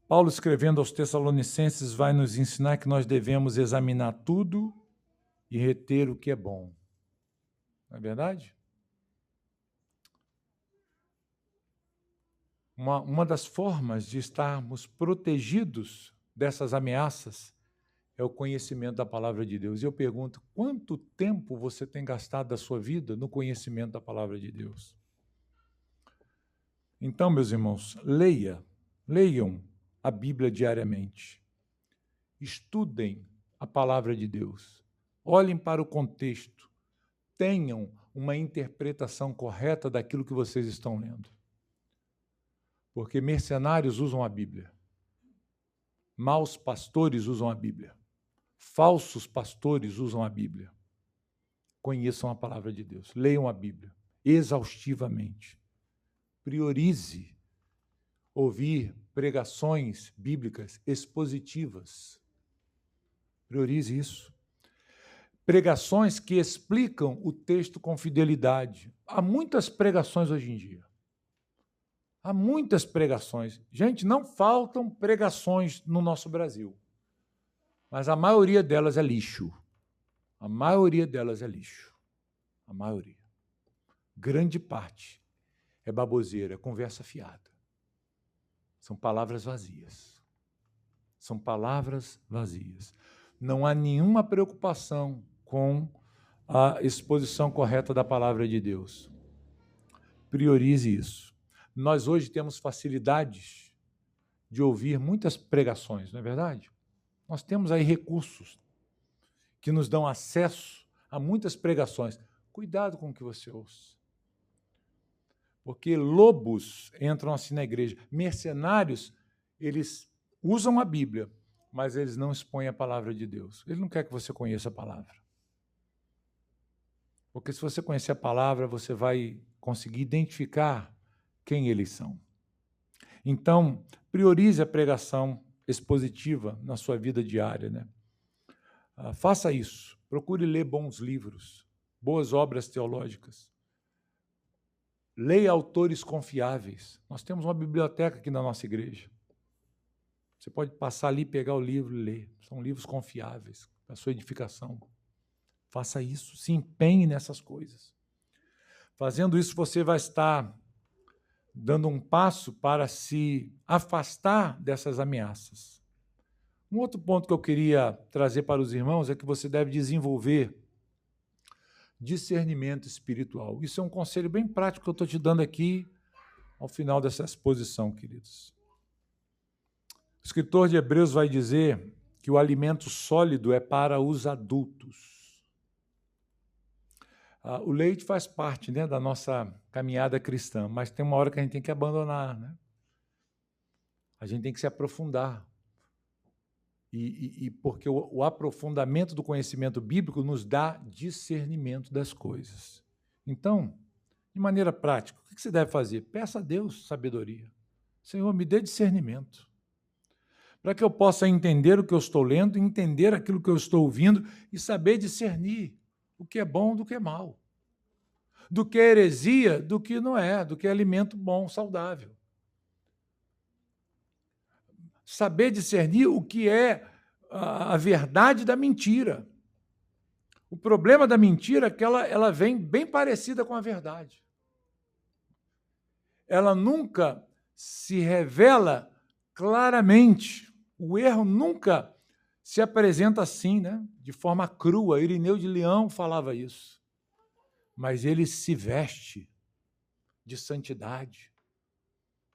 Paulo, escrevendo aos Tessalonicenses, vai nos ensinar que nós devemos examinar tudo e reter o que é bom. Não é verdade? Uma das formas de estarmos protegidos dessas ameaças é o conhecimento da palavra de Deus. E eu pergunto, quanto tempo você tem gastado da sua vida no conhecimento da palavra de Deus? Então, meus irmãos, leiam a Bíblia diariamente. Estudem a palavra de Deus. Olhem para o contexto. Tenham uma interpretação correta daquilo que vocês estão lendo. Porque mercenários usam a Bíblia. Maus pastores usam a Bíblia. Falsos pastores usam a Bíblia. Conheçam a palavra de Deus. Leiam a Bíblia exaustivamente. Priorize ouvir pregações bíblicas expositivas. Priorize isso. Pregações que explicam o texto com fidelidade. Há muitas pregações hoje em dia. Há muitas pregações. Gente, não faltam pregações no nosso Brasil. Mas a maioria delas é lixo. A maioria delas é lixo. A maioria. Grande parte é baboseira, é conversa fiada. São palavras vazias. São palavras vazias. Não há nenhuma preocupação com a exposição correta da palavra de Deus. Priorize isso. Nós hoje temos facilidades de ouvir muitas pregações, não é verdade? Nós temos aí recursos que nos dão acesso a muitas pregações. Cuidado com o que você ouça. Porque lobos entram assim na igreja. Mercenários, eles usam a Bíblia, mas eles não expõem a palavra de Deus. Ele não quer que você conheça a palavra. Porque se você conhecer a palavra, você vai conseguir identificar quem eles são. Então, priorize a pregação expositiva na sua vida diária, né? Faça isso. Procure ler bons livros, boas obras teológicas. Leia autores confiáveis. Nós temos uma biblioteca aqui na nossa igreja. Você pode passar ali, pegar o livro e ler. São livros confiáveis para a sua edificação. Faça isso, se empenhe nessas coisas. Fazendo isso, você vai estar dando um passo para se afastar dessas ameaças. Um outro ponto que eu queria trazer para os irmãos é que você deve desenvolver discernimento espiritual. Isso é um conselho bem prático que eu estou te dando aqui ao final dessa exposição, queridos. O escritor de Hebreus vai dizer que o alimento sólido é para os adultos. O leite faz parte, né, da nossa caminhada cristã, mas tem uma hora que a gente tem que abandonar, né? A gente tem que se aprofundar. Porque o aprofundamento do conhecimento bíblico nos dá discernimento das coisas. Então, de maneira prática, o que você deve fazer? Peça a Deus sabedoria. Senhor, me dê discernimento, para que eu possa entender o que eu estou lendo, entender aquilo que eu estou ouvindo e saber discernir o que é bom do que é mal, do que é heresia, do que não é, do que é alimento bom, saudável. Saber discernir o que é a verdade da mentira. O problema da mentira é que ela vem bem parecida com a verdade. Ela nunca se revela claramente. O erro nunca se apresenta assim, né? De forma crua. Irineu de Leão falava isso. Mas ele se veste de santidade,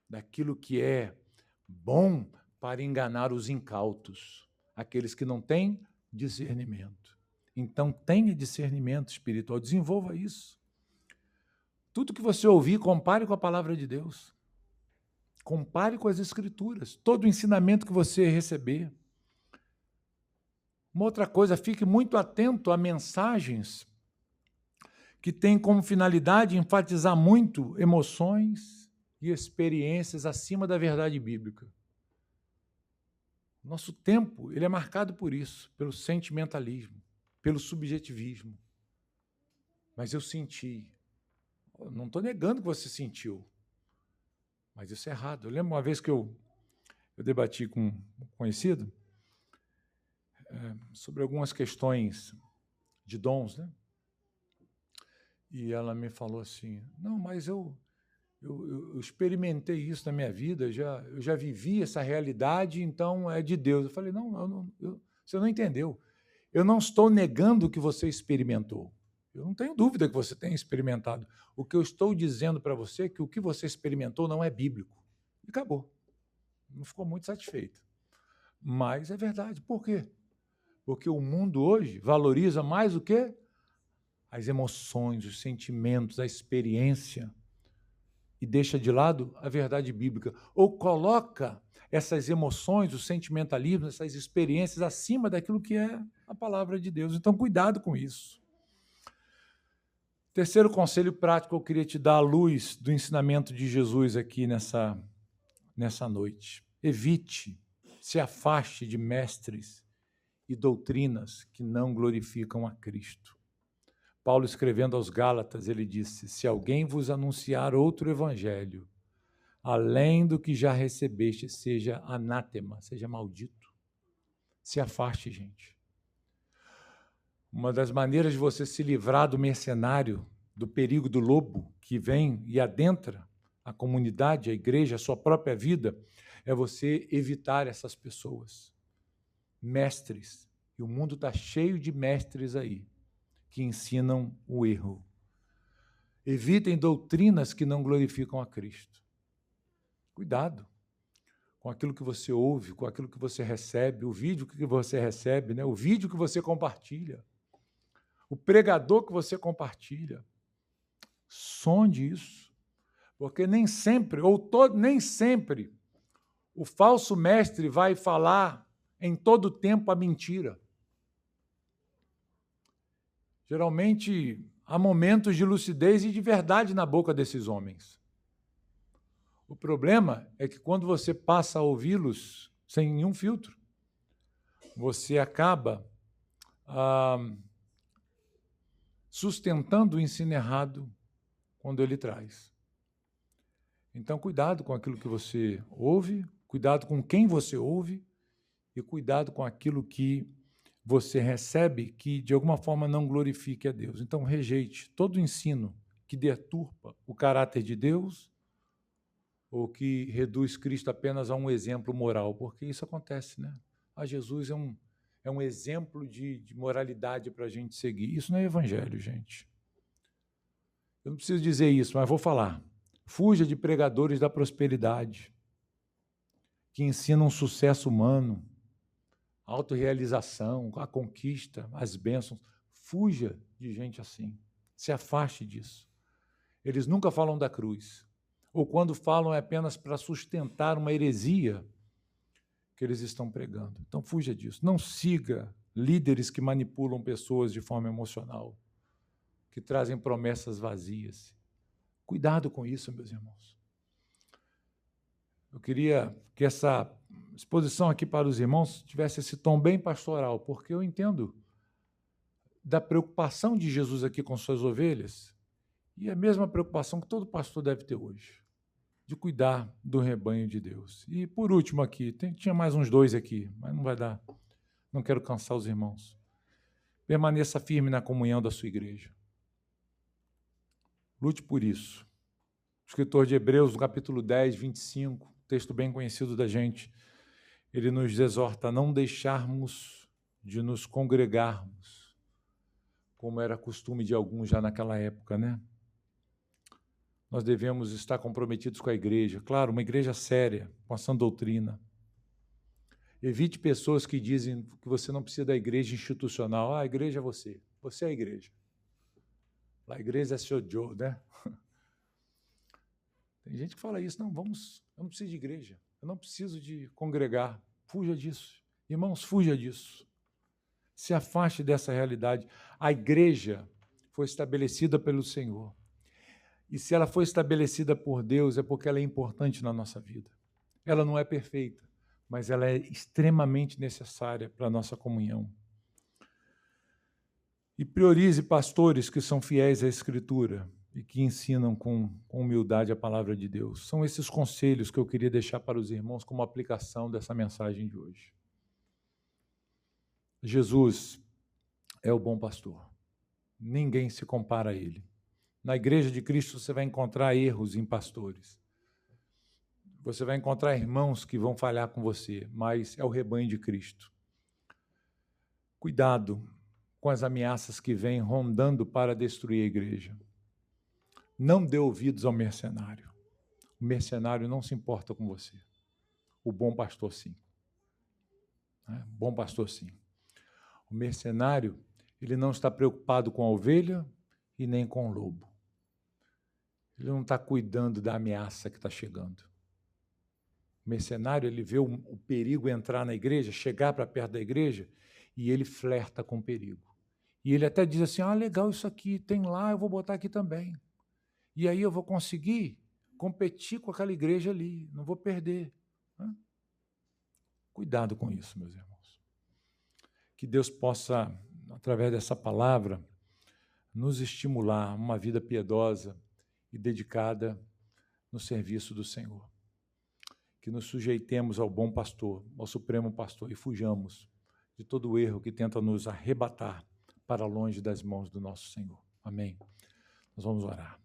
daquilo que é bom para enganar os incautos, aqueles que não têm discernimento. Então, tenha discernimento espiritual, desenvolva isso. Tudo que você ouvir, compare com a palavra de Deus. Compare com as Escrituras, todo o ensinamento que você receber. Uma outra coisa, fique muito atento a mensagens que têm como finalidade enfatizar muito emoções, e experiências acima da verdade bíblica. Nosso tempo, ele é marcado por isso, pelo sentimentalismo, pelo subjetivismo. Mas eu senti. Eu não estou negando que você sentiu, mas isso é errado. Eu lembro uma vez que eu debati com um conhecido sobre algumas questões de dons, né? E ela me falou assim, não, mas eu experimentei isso na minha vida, eu já vivi essa realidade, então é de Deus. Eu falei, não, você não entendeu. Eu não estou negando o que você experimentou. Eu não tenho dúvida que você tenha experimentado. O que eu estou dizendo para você é que o que você experimentou não é bíblico. E acabou. Não ficou muito satisfeito. Mas é verdade. Por quê? Porque o mundo hoje valoriza mais o quê? As emoções, os sentimentos, a experiência, e deixa de lado a verdade bíblica, ou coloca essas emoções, o sentimentalismo, essas experiências acima daquilo que é a palavra de Deus. Então, cuidado com isso. Terceiro conselho prático que eu queria te dar à luz do ensinamento de Jesus aqui nessa noite. Evite, se afaste de mestres e doutrinas que não glorificam a Cristo. Paulo, escrevendo aos Gálatas, ele disse, se alguém vos anunciar outro evangelho, além do que já recebeste, seja anátema, seja maldito. Se afaste, gente. Uma das maneiras de você se livrar do mercenário, do perigo do lobo que vem e adentra a comunidade, a igreja, a sua própria vida, é você evitar essas pessoas. Mestres. E o mundo está cheio de mestres aí, que ensinam o erro. Evitem doutrinas que não glorificam a Cristo. Cuidado com aquilo que você ouve, com aquilo que você recebe, o vídeo que você recebe, né? O vídeo que você compartilha, o pregador que você compartilha. Sonde isso, porque nem sempre, nem sempre, o falso mestre vai falar em todo tempo a mentira. Geralmente, há momentos de lucidez e de verdade na boca desses homens. O problema é que quando você passa a ouvi-los sem nenhum filtro, você acaba sustentando o ensino errado quando ele traz. Então, cuidado com aquilo que você ouve, cuidado com quem você ouve e cuidado com aquilo que você recebe que, de alguma forma, não glorifique a Deus. Então, rejeite todo ensino que deturpa o caráter de Deus ou que reduz Cristo apenas a um exemplo moral, porque isso acontece, né? Jesus é um exemplo de moralidade para a gente seguir. Isso não é evangelho, gente. Eu não preciso dizer isso, mas vou falar. Fuja de pregadores da prosperidade, que ensinam o sucesso humano, a autorrealização, a conquista, as bênçãos. Fuja de gente assim. Se afaste disso. Eles nunca falam da cruz. Ou quando falam é apenas para sustentar uma heresia que eles estão pregando. Então, fuja disso. Não siga líderes que manipulam pessoas de forma emocional, que trazem promessas vazias. Cuidado com isso, meus irmãos. Eu queria que essa exposição aqui para os irmãos tivesse esse tom bem pastoral, porque eu entendo da preocupação de Jesus aqui com suas ovelhas e a mesma preocupação que todo pastor deve ter hoje, de cuidar do rebanho de Deus. E, por último aqui, tinha mais uns 2 aqui, mas não vai dar, não quero cansar os irmãos. Permaneça firme na comunhão da sua igreja. Lute por isso. O escritor de Hebreus, no capítulo 10, 25, texto bem conhecido da gente, ele nos exorta a não deixarmos de nos congregarmos, como era costume de alguns já naquela época, né? Nós devemos estar comprometidos com a igreja, claro, uma igreja séria, com a sã doutrina. Evite pessoas que dizem que você não precisa da igreja institucional. A igreja é você é a igreja. A igreja é seu Joe, né? Tem gente que fala isso, eu não preciso de igreja, eu não preciso de congregar. Fuja disso. Irmãos, fuja disso. Se afaste dessa realidade. A igreja foi estabelecida pelo Senhor. E se ela foi estabelecida por Deus, é porque ela é importante na nossa vida. Ela não é perfeita, mas ela é extremamente necessária para a nossa comunhão. E priorize pastores que são fiéis à Escritura e que ensinam com humildade a palavra de Deus. São esses conselhos que eu queria deixar para os irmãos como aplicação dessa mensagem de hoje. Jesus é o bom pastor. Ninguém se compara a ele. Na Igreja de Cristo você vai encontrar erros em pastores. Você vai encontrar irmãos que vão falhar com você, mas é o rebanho de Cristo. Cuidado com as ameaças que vêm rondando para destruir a igreja. Não dê ouvidos ao mercenário. O mercenário não se importa com você. O bom pastor, sim. Bom pastor, sim. O mercenário, ele não está preocupado com a ovelha e nem com o lobo. Ele não está cuidando da ameaça que está chegando. O mercenário, ele vê o perigo entrar na igreja, chegar para perto da igreja, e ele flerta com o perigo. E ele até diz assim, legal isso aqui, tem lá, eu vou botar aqui também. E aí eu vou conseguir competir com aquela igreja ali, não vou perder. Cuidado com isso, meus irmãos. Que Deus possa, através dessa palavra, nos estimular a uma vida piedosa e dedicada no serviço do Senhor. Que nos sujeitemos ao bom pastor, ao supremo pastor, e fujamos de todo o erro que tenta nos arrebatar para longe das mãos do nosso Senhor. Amém. Nós vamos orar.